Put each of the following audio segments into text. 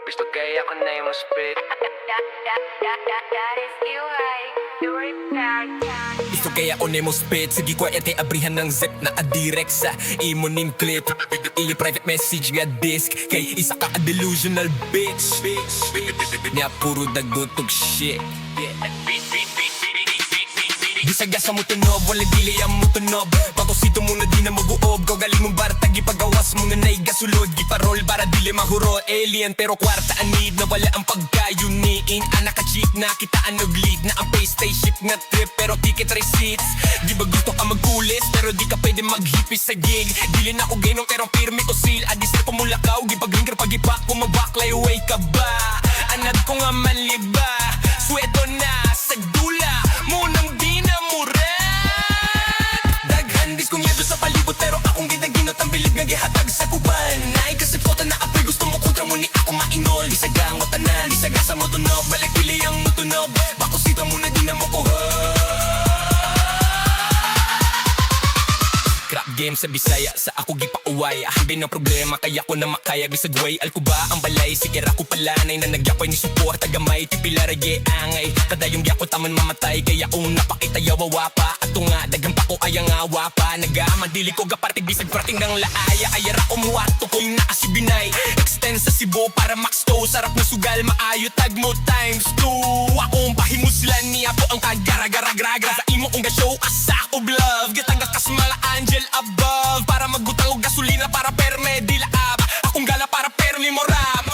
Gusto kaya ko na yung spit. That is you, right? You repaired. Gusto kaya o nemo spit. Sige ko ete abrihan ng zip na adirect sa imo ning clip. Ili private message nga disk. Kay isa ka a delusional bitch. Nya puro dagotog shit. Di sa gas mo tunob, wala dili ang mo tunob. Pakosito mo na di na mag-uob. Kau galing mong baratag, ipagawas mo na naigasulod. Giparol para dili mahuro. Alien pero kwarta anid na wala ang pagkayuniin. Anak ka cheap na kitaan og lead. Na ang pay spaceship nga trip pero ticket receipts. Di ba gusto ka magkulis pero di ka pwede maghipis sa gig. Dili na ako gainong pero pirmi o seal. Adis na pamulakaw, gipag-linker pagipak ko mabaklay. Way ka ba? Anad ko nga manliba. Sweto na sa dula munang di na muran. Daghan diskunyado sa palibot pero akong ginaginot ang bilib nga gihatag sa kuban. Nay kasi pota na apoy gusto mo kontra mo ni ako mainol. Di sa gangot tanan, di sa gasa mo tunog. Balik pili ang mutunog, bakosita mo na di na mo kuha. Crap game sa Bisaya, sa ako gipauway. Ahambin ng problema, kaya ko na makaya. Bisag way, alko ba ang balay? Sikira ko palanay na nagyapoy ni support. Tagamay, tipila rage angay. Kadayong gyako taman mamatay. Kaya kung napakita yawawa pa. Ato nga, dagang pa ko ayang awa pa. Nagamadili ko gapartig bisag prating ng laaya. Ayara umuwato ko yung nakasibinay. Extend sa Cebu para max to. Sarap na sugal, maayo tag mo times 2. Akong pahimuslan niya po ang kagara-gara-gragra. Sa imo kong ga-show asak of love. Gitagas kasmala angel above. Para magbutang og gasolina para perme di laab. Akong gala para permi morab.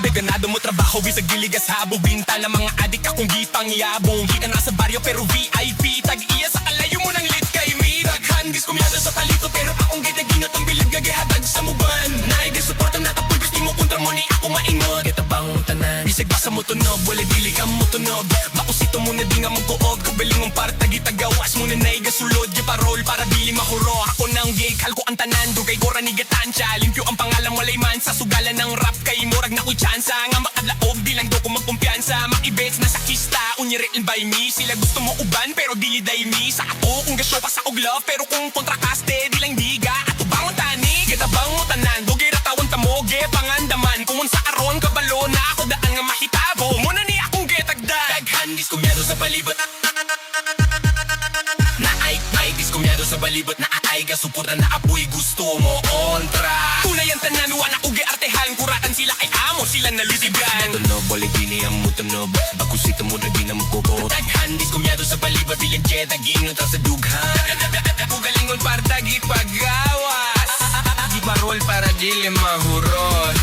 Ganado mo trabaho bisag diligas habo. Binta ng mga adik akong gipangyabong. Di ka na sa baryo pero VIP. Tag-iya sa kalayo mo ng lit kay me. Daghan gis kumyada sa palito pero akong ginaginot ang bilib nga gihatag sa muban. Naigay suporta na tapul gusto mo kontra mo ni ako maingot. Kitabang tanan bisag basa mo tunog, wala dili ka mo tunog. Makusito mo na di nga magkuog. Kabaling mong parta gitagawas mo na naiga sulod. Giparol para dili mahuro. Ako nang gig halko ang tanan. Dugay gora ni gatansya. Limpyo ang pangalan walay man sa sugalan ng rap. Kay murag na ko'y tsansa nga makadlaog. Di lang do ko magkumpiyansa. Makibets na sa kista unyirin by me. Sila gusto mo uban pero dili day me. Sa ato kung gasyo pa sa og love. Pero kung kontrakaste di lang diga. Ato bangon tani gitabang mo tanan. Dugay ratawan tamoge pangandaman. Kung sa aron kabalo na ako daan nga mahitabo. Muna ni akong getagdag. Daghan diskumyado sa palibot. Naay diskumyado sa balibot. Naay gasuporta na apoy gusto mo kontra. Tunay ang tanan wala ko giartehan. Kuratan sila kay amo sila nalutigan. Tunob balik dini ang mutunob. Bakusito mo na di na mukukot. Daghan diskumyado sa balibot. Bilang jet aginot sa dughan. Pugalingon para tagi pagawas. Di parol para dili mahurot.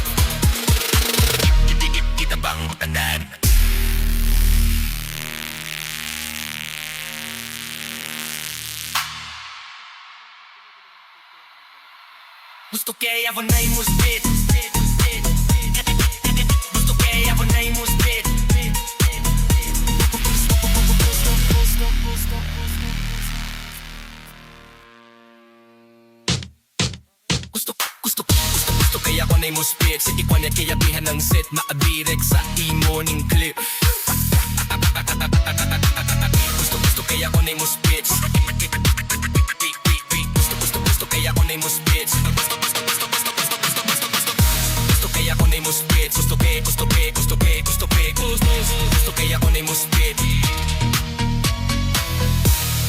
Kita bang tanan. Gusto kaya ako na yung spit. Gusto kaya ako na yung spit. Gusto kaya ako na yung spit. Sige ko na kaya bihan ng set. Maadirek sa imo ning clip. Gusto kaya ako na yung spit. Gusto kaya ako na yung spit. Gusto kaya ako na yung spit. Gusto kaya ako na yung spit.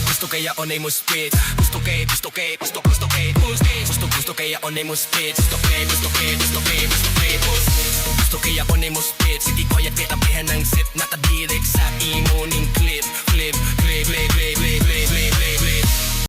Gusto kaya ako na yung spit. Gusto kaya ako na yung spit. Gusto kaya ako na yung spit. Sige ko ya kitabihan ng sit. Nakadirek sa imo ning clip.